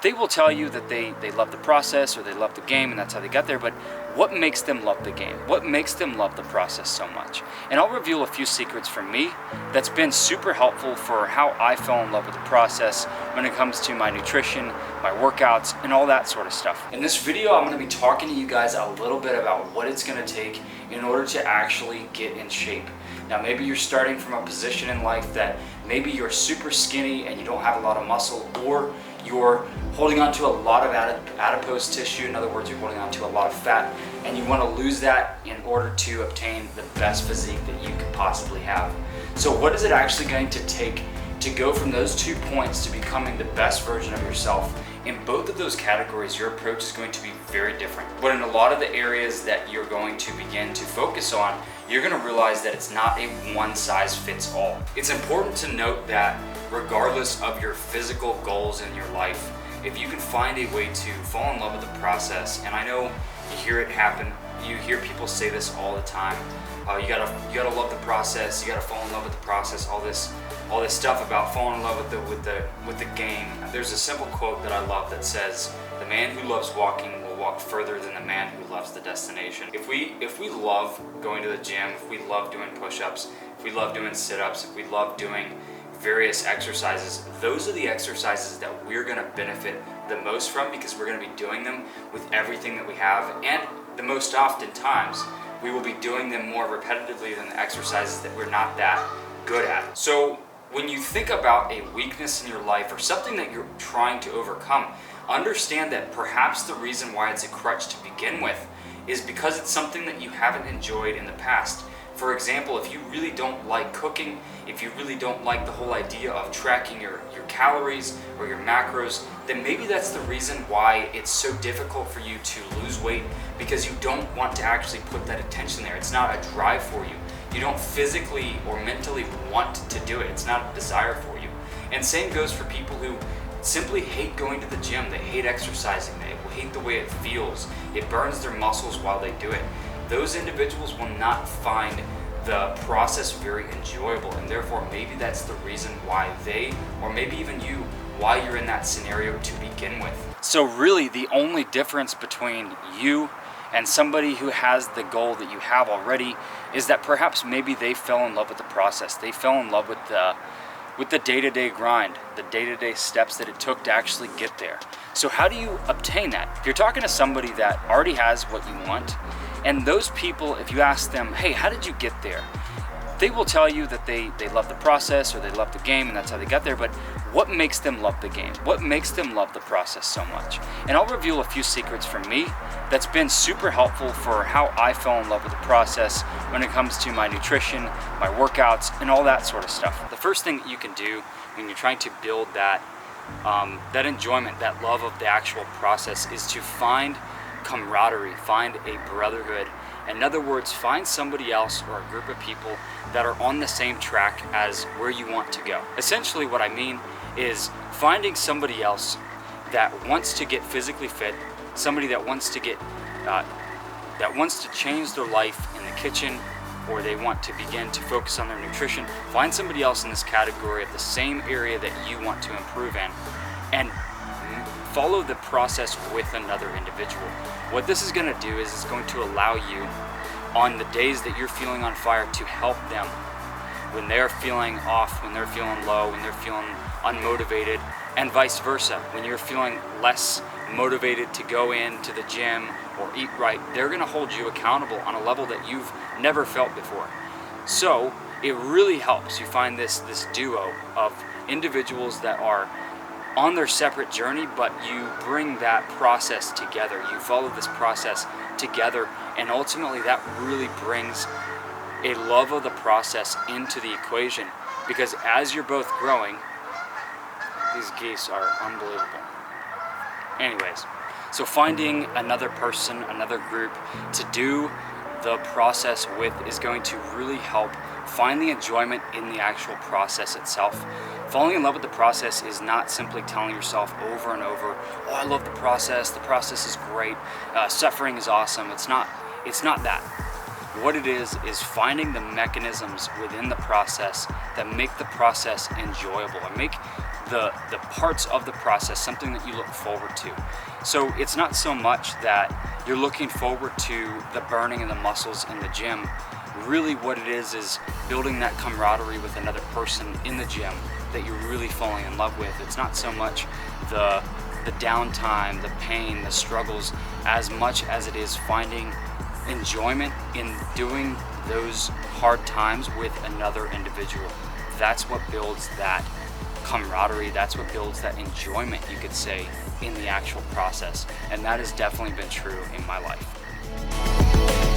They will tell you that they love the process or they love the game and that's how they got there, but what makes them love the game? What makes them love the process so much? And I'll reveal a few secrets from me that's been super helpful for how I fell in love with the process when it comes to my nutrition, my workouts, and all that sort of stuff. In this video, I'm gonna be talking to you guys a little bit about what it's gonna take in order to actually get in shape. Now, maybe you're starting from a position in life that maybe you're super skinny and you don't have a lot of muscle, or you're holding on to a lot of adipose tissue. In other words, you're holding on to a lot of fat and you want to lose that in order to obtain the best physique that you could possibly have. So what is it actually going to take to go from those 2 points to becoming the best version of yourself? In both of those categories, your approach is going to be very different. But in a lot of the areas that you're going to begin to focus on, you're going to realize that it's not a one-size-fits-all. It's important to note that regardless of your physical goals in your life, if you can find a way to fall in love with the process, and I know you hear it happen, you hear people say this all the time, you gotta love the process, you gotta fall in love with the process, all this stuff about falling in love with the game. There's a simple quote that I love that says, "The man who loves walking will walk further than the man who loves the destination." If we love going to the gym, if we love doing push-ups, if we love doing sit-ups, if we love doing various exercises, those are the exercises that we're going to benefit the most from, because we're going to be doing them with everything that we have, and the most often times we will be doing them more repetitively than the exercises that we're not that good at. So when you think about a weakness in your life or something that you're trying to overcome, understand that perhaps the reason why it's a crutch to begin with is because it's something that you haven't enjoyed in the past. For example, if you really don't like cooking, if you really don't like the whole idea of tracking your calories or your macros, then maybe that's the reason why it's so difficult for you to lose weight, because you don't want to actually put that attention there. It's not a drive for you. You don't physically or mentally want to do it. It's not a desire for you. And same goes for people who simply hate going to the gym. They hate exercising. They hate the way it feels. It burns their muscles while they do it. Those individuals will not find the process very enjoyable, and therefore maybe that's the reason why they, or maybe even you, why you're in that scenario to begin with. So really the only difference between you and somebody who has the goal that you have already is that perhaps maybe they fell in love with the process. They fell in love with the day-to-day grind, the day-to-day steps that it took to actually get there. So how do you obtain that? If you're talking to somebody that already has what you want, and those people, if you ask them, hey, how did you get there? They will tell you that they love the process or they love the game and that's how they got there, but what makes them love the game? What makes them love the process so much? And I'll reveal a few secrets from me that's been super helpful for how I fell in love with the process when it comes to my nutrition, my workouts, and all that sort of stuff. The first thing that you can do when you're trying to build that enjoyment, that love of the actual process, is to find camaraderie, find a brotherhood. In other words, find somebody else or a group of people that are on the same track as where you want to go. Essentially what I mean is finding somebody else that wants to get physically fit, somebody that wants to get that wants to change their life in the kitchen, or they want to begin to focus on their nutrition. Find somebody else in this category of the same area that you want to improve in, and follow the process with another individual. What this is going to do is it's going to allow you, on the days that you're feeling on fire, to help them when they're feeling off, when they're feeling low, when they're feeling unmotivated, and vice versa. When you're feeling less motivated to go into the gym or eat right, they're going to hold you accountable on a level that you've never felt before. So it really helps you find this duo of individuals that are on their separate journey, but you bring that process together. You follow this process together, and ultimately that really brings a love of the process into the equation, because as you're both growing, these geese are unbelievable. Anyways, so finding another person, another group to do the process with is going to really help find the enjoyment in the actual process itself. Falling in love with the process is not simply telling yourself over and over, oh, I love the process is great, suffering is awesome. It's not that. What it is finding the mechanisms within the process that make the process enjoyable and make the parts of the process something that you look forward to. So it's not so much that you're looking forward to the burning of the muscles in the gym. Really what it is building that camaraderie with another person in the gym that you're really falling in love with. It's not so much the downtime, the pain, the struggles, as much as it is finding enjoyment in doing those hard times with another individual. That's what builds that camaraderie, that's what builds that enjoyment, you could say, in the actual process. And that has definitely been true in my life.